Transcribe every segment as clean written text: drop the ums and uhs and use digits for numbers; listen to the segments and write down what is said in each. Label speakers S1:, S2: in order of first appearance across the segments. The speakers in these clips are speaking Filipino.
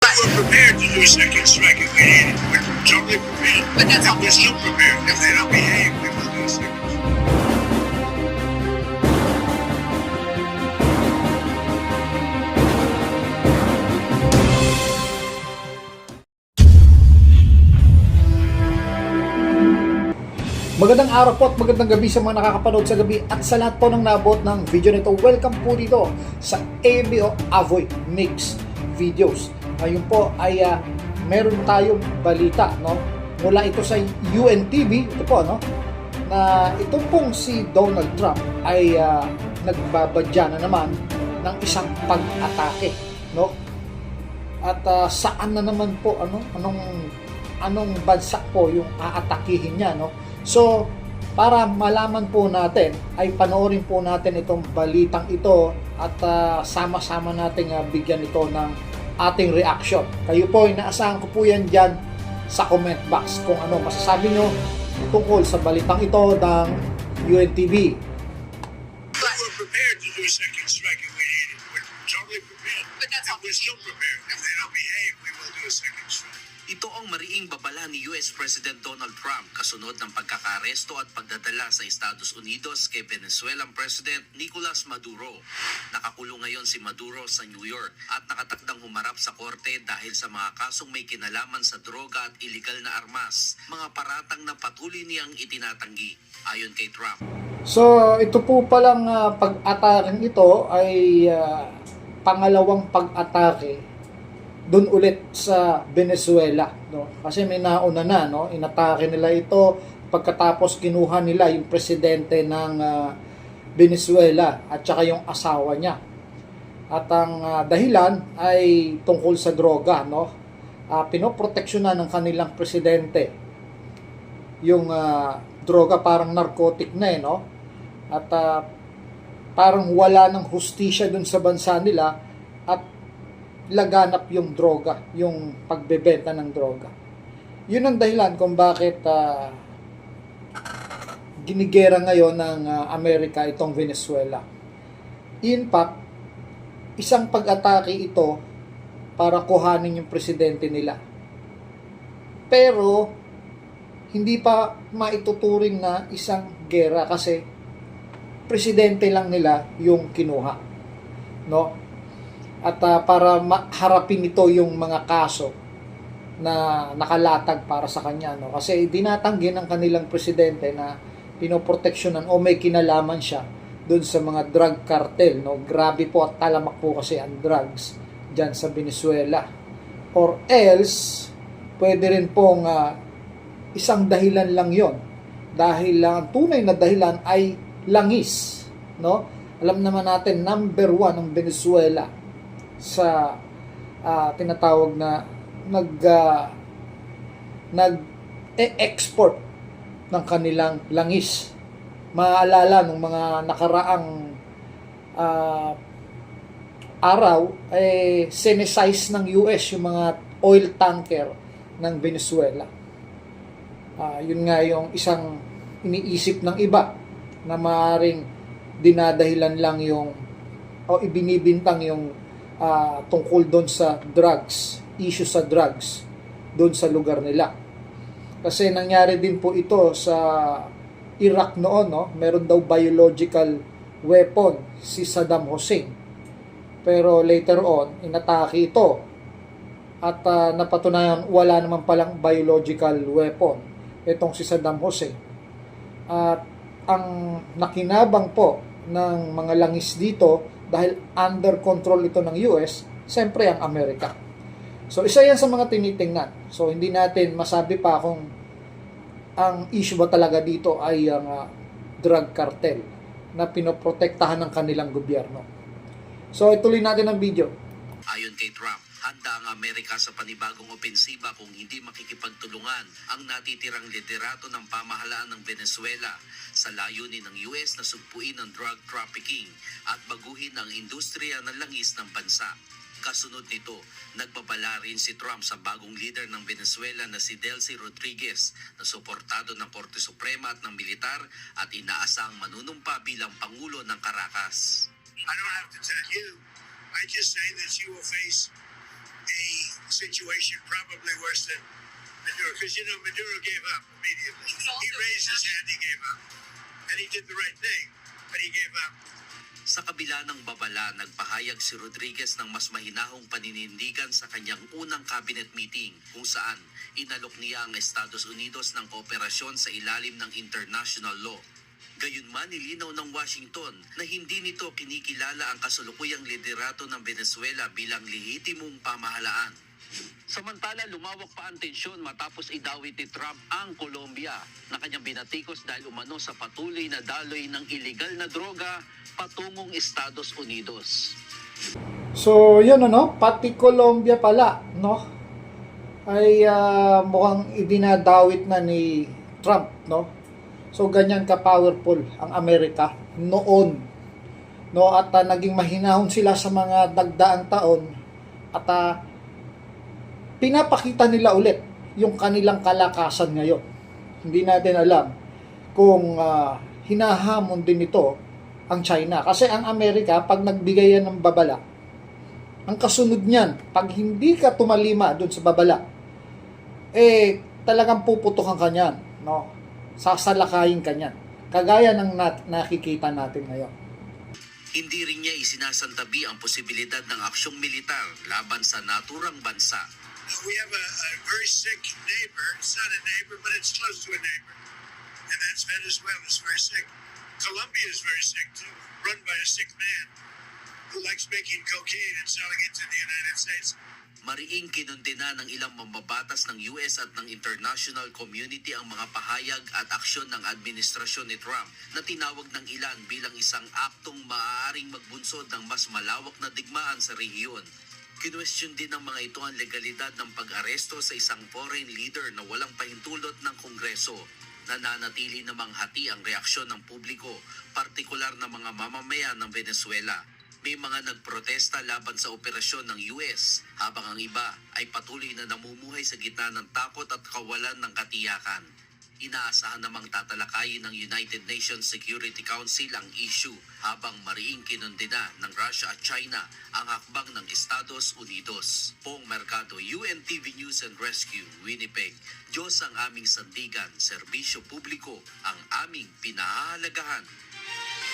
S1: We're prepared to do a second strike if we need it. We're totally prepared.
S2: But that's
S1: And we're still prepared. If they don't behave, we will do a second strike.
S3: Magandang araw po at magandang gabi sa mga nakakapanood sa gabi at sa lahat po ng naabot ng video nito. Welcome po dito sa ABO Avoy Mix Videos. Ngayon po ay meron tayong balita, no? Mula ito sa UNTV, ito po, no? Na ito pong si Donald Trump ay nagbabadya na naman ng isang pag-atake, no? At saan na naman po, anong bansa po yung aatakihin niya, no? So, para malaman po natin, ay panoorin po natin itong balitang ito at sama-sama nating bigyan ito ng ating reaction. Kayo po, inaasahan ko po yan dyan sa comment box kung ano masasabi nyo tungkol sa balitang ito ng UNTV.
S1: We're prepared to do a second strike if we need it. We're totally prepared.
S2: But that's
S1: And we're still prepared. If they don't behave, we will do a second strike.
S4: Ito ang mariing babala ni US President Donald Trump kasunod ng pagkakaresto at pagdadala sa Estados Unidos kay Venezuelan President Nicolas Maduro. Nakakulong ngayon si Maduro sa New York at nakatakdang humarap sa korte dahil sa mga kasong may kinalaman sa droga at iligal na armas, mga paratang na patuloy niyang itinatanggi, ayon kay Trump.
S3: So, ito po palang pag-atake ito ay pangalawang pag-atake doon ulit sa Venezuela, no? Kasi may nauna na, no? Inatake nila ito pagkatapos kinuha nila yung presidente ng Venezuela at saka yung asawa niya. At ang dahilan ay tungkol sa droga, no? Pinoproteksyonan ng kanilang presidente yung droga, parang narcotic na, no? At parang wala ng hustisya doon sa bansa nila at laganap yung droga, yung pagbebenta ng droga. Yun ang dahilan kung bakit ginigera ngayon ng Amerika itong Venezuela. In fact, isang pag-atake ito para kuhanin yung presidente nila. Pero, hindi pa maituturing na isang gera kasi presidente lang nila yung kinuha. No? At para harapin ito yung mga kaso na nakalatag para sa kanya, no? Kasi dinatanggi ng kanilang presidente na pinoproteksyonan o may kinalaman siya doon sa mga drug cartel, no? Grabe po at talamak po kasi ang drugs diyan sa Venezuela. Or else pwede rin pong isang dahilan lang yon, dahil ang tunay na dahilan ay langis, no? Alam naman natin, number 1 ng Venezuela sa tinatawag na nag-export ng kanilang langis. Maalala nung mga nakaraang araw ay sinesize ng US yung mga oil tanker ng Venezuela. Yun nga yung isang iniisip ng iba na maaaring dinadahilan lang yung o ibinibintang yung tungkol doon sa drugs, issue sa drugs doon sa lugar nila. Kasi nangyari din po ito sa Iraq noon, no? Meron daw biological weapon si Saddam Hussein. Pero later on, inatake ito at napatunayan wala naman palang biological weapon itong si Saddam Hussein. At ang nakinabang po ng mga langis dito, dahil under control ito ng US, siyempre ang Amerika. So, isa yan sa mga tinitingnan. So, hindi natin masabi pa kung ang issue ba talaga dito ay ang drug cartel na pinoprotektahan ng kanilang gobyerno. So, ituloy natin ang video.
S4: Ayon kay Trump, handa ang Amerika sa panibagong opensiba kung hindi makikipagtulungan ang natitirang liderato ng pamahalaan ng Venezuela sa layunin ng US na sugpuin ang drug trafficking at baguhin ang industriya ng langis ng bansa. Kasunod nito, nagbabala rin si Trump sa bagong leader ng Venezuela na si Delcy Rodriguez na suportado ng Korte Suprema at ng militar at inaasang manunumpa bilang Pangulo ng Caracas.
S1: I don't have to tell you. I just say that you will face a situation probably worse than Maduro, because Maduro gave up immediately. He raised his hand, he gave up, and he did the right thing, but he gave up.
S4: Sa kabila ng babala, nagpahayag si Rodriguez ng mas mahinahong paninindigan sa kanyang unang cabinet meeting kung saan inalok niya ang Estados Unidos ng kooperasyon sa ilalim ng international law. Gayunman, nilinaw ng Washington na hindi nito kinikilala ang kasalukuyang liderato ng Venezuela bilang lehitimong pamahalaan. Samantala, lumawak pa ang tensyon matapos idawit ni Trump ang Colombia na kanyang binatikos dahil umano sa patuloy na daloy ng illegal na droga patungong Estados Unidos.
S3: So, yun pati Colombia pala, ay mukhang idinadawit na ni Trump, So, ganyan ka-powerful ang Amerika noon, At naging mahinahon sila sa mga dagdaang taon at pinapakita nila ulit yung kanilang kalakasan ngayon. Hindi natin alam kung hinahamon din ito ang China. Kasi ang Amerika, pag nagbigay yan ng babala, ang kasunod niyan, pag hindi ka tumalima dun sa babala, talagang puputukan ka niyan, sasalakayin ka niyan. Kagaya ng nakikita natin ngayon.
S4: Hindi rin niya isinasantabi ang posibilidad ng aksyong militar laban sa naturang bansa.
S1: We have a very sick neighbor. It's not a neighbor, but it's close to a neighbor. And that's Venezuela. It's very sick. Colombia is very sick, too. Run by a sick man who likes making cocaine and selling it to the United States.
S4: Mariing kinundena ng ilang mambabatas ng US at ng international community ang mga pahayag at aksyon ng administrasyon ni Trump na tinawag ng ilan bilang isang aktong maaaring magbunsod ng mas malawak na digmaan sa rehiyon. Kinwestiyon din ng mga ito ang legalidad ng pag-aresto sa isang foreign leader na walang pahintulot ng Kongreso. Nananatili namang hati ang reaksyon ng publiko, partikular na mga mamamayan ng Venezuela. May mga nagprotesta laban sa operasyon ng US, habang ang iba ay patuloy na namumuhay sa gitna ng takot at kawalan ng katiyakan. Inaasahan namang tatalakayin ng United Nations Security Council ang issue habang mariing kinundena ng Russia at China ang hakbang ng Estados Unidos. Pong Mercado, UNTV News and Rescue, Winnipeg. Diyos ang aming sandigan, serbisyo publiko ang aming pinahahalagahan.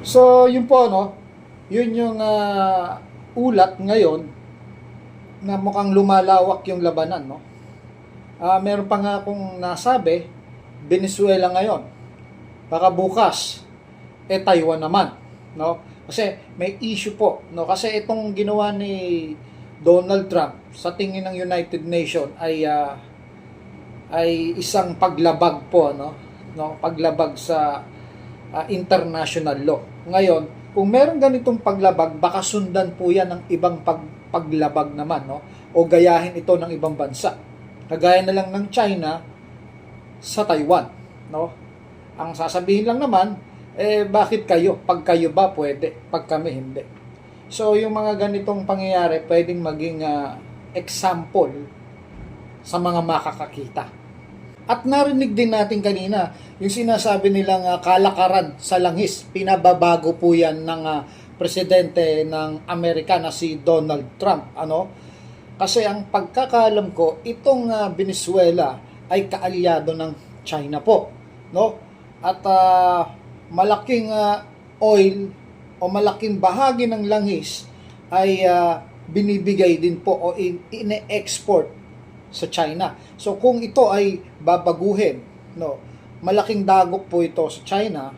S3: So, yun po, yun yung ulat ngayon na mukhang lumalawak yung labanan, meron pa nga akong nasabi, Venezuela ngayon. Baka bukas, Taiwan naman, Kasi may issue po, Kasi itong ginawa ni Donald Trump sa tingin ng United Nations ay isang paglabag po, Paglabag sa international law. Ngayon, kung meron ganitong paglabag, baka sundan po yan ng ibang paglabag naman, O gayahin ito ng ibang bansa. Kagaya na lang ng China sa Taiwan, Ang sasabihin lang naman, bakit kayo? Pag kayo ba pwede, pag kami hindi. So, yung mga ganitong pangyayari pwedeng maging example sa mga makakakita. At narinig din natin kanina, yung sinasabi nilang kalakaran sa langis, pinababago po yan ng presidente ng Amerika na si Donald Trump, Kasi ang pagkakaalam ko, itong Venezuela ay kaalyado ng China po, At malaking oil o malaking bahagi ng langis ay binibigay din po o ine-export sa China. So kung ito ay babaguhin, malaking dagok po ito sa China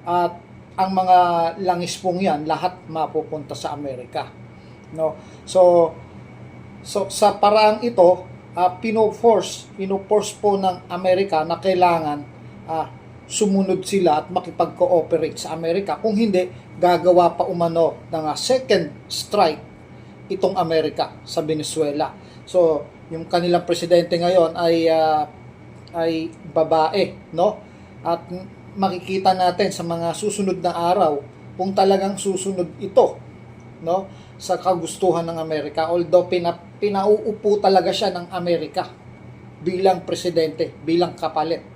S3: at ang mga langis pong yan lahat mapupunta sa Amerika, So sa paraang ito, pino-force po ng Amerika na kailangan sumunod sila at makipag-cooperate sa Amerika. Kung hindi, gagawa pa umano ng second strike itong Amerika sa Venezuela. So, yung kanilang presidente ngayon ay babae, At makikita natin sa mga susunod na araw kung talagang susunod ito, sa kagustuhan ng Amerika. Although pinauupo talaga siya ng Amerika bilang presidente, bilang kapalit,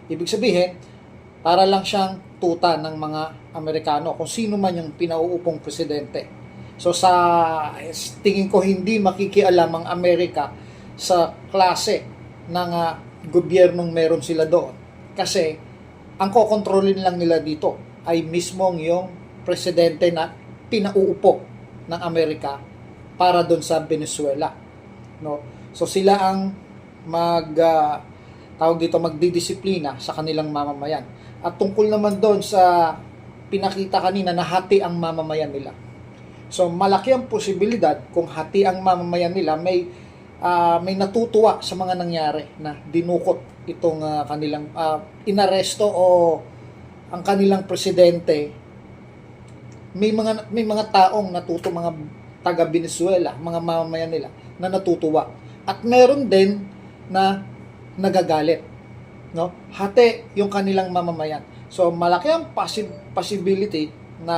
S3: Ibig sabihin, para lang siyang tuta ng mga Amerikano kung sino man yung pinauupong presidente. So sa tingin ko hindi makikialam ang Amerika sa klase ng gobyernong meron sila doon. Kasi ang kokontrolin lang nila dito ay mismong yung presidente na pinauupo ng Amerika para doon sa Venezuela. No? So sila ang magdidisiplina sa kanilang mamamayan. At tungkol naman doon sa pinakita kanina na hati ang mamamayan nila. So malaki ang posibilidad kung hati ang mamamayan nila, may natutuwa sa mga nangyari na dinukot itong kanilang inaresto o ang kanilang presidente. May mga taong mga taga Venezuela, mga mamamayan nila na natutuwa. At meron din na nagagalit, no? Hati yung kanilang mamamayan. So malaki ang possibility na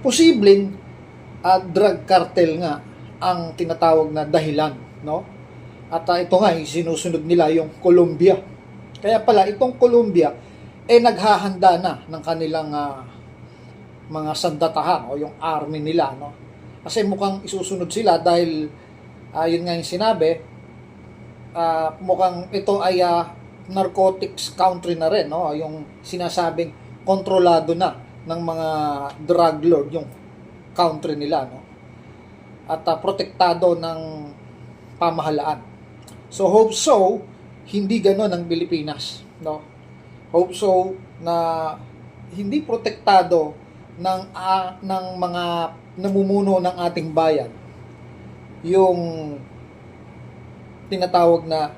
S3: posibleng drug cartel nga ang tinatawag na dahilan, no? At ito nga sinusunod nila yung Colombia. Kaya pala itong Colombia naghahanda na ng kanilang mga sandatahan o yung army nila, no? Kasi mukhang isusunod sila dahil yun nga yung sinabi, mukhang ito ay narcotics country na rin, no? Yung sinasabing kontrolado na ng mga drug lord yung country nila, no? At protektado ng pamahalaan. So hope so hindi ganoon ang Pilipinas, no? Hope so na hindi protektado ng mga namumuno ng ating bayan yung tinatawag na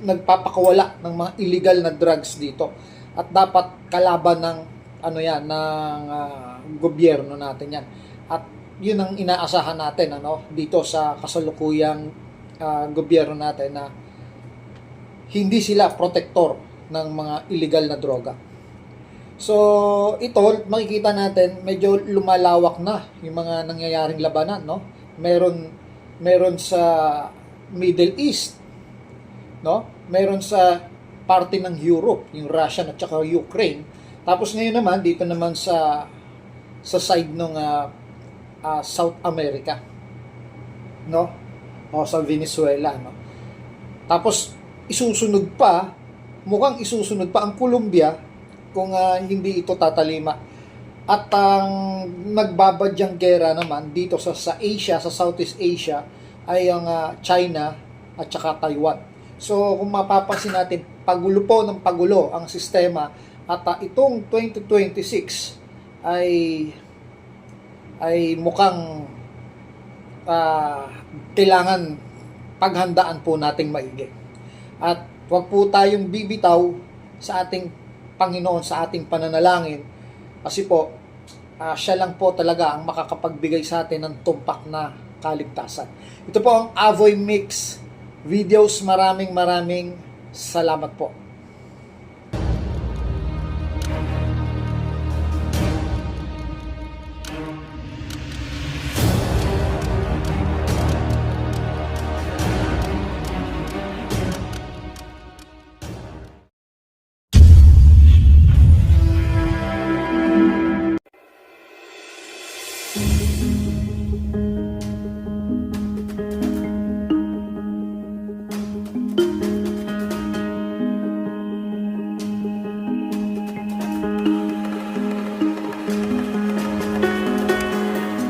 S3: nagpapakawala ng mga illegal na drugs dito, at dapat kalaban ng gobyerno natin yan. At yun ang inaasahan natin dito sa kasalukuyang gobyerno natin, na hindi sila protektor ng mga illegal na droga. So ito makikita natin medyo lumalawak na yung mga nangyayaring labanan, no? Meron sa Middle East, no? Meron sa parte ng Europe, yung Russia at saka Ukraine. Tapos ngayon naman dito naman sa side ng South America, no? O sa Venezuela, no? Tapos mukhang isusunod pa ang Colombia kung hindi ito tatalima. At ang nagbabadyang gera naman dito sa Asia, sa Southeast Asia, ay ang China at saka Taiwan. So kung mapapansin natin, pagulo ang sistema, at itong 2026 ay mukhang kailangan paghandaan po nating maigi. At huwag po tayong bibitaw sa ating Panginoon, sa ating pananalangin, kasi po siya lang po talaga ang makakapagbigay sa atin ng tumpak na kaligtasan. Ito po ang Avoy Mix Videos. Maraming salamat po.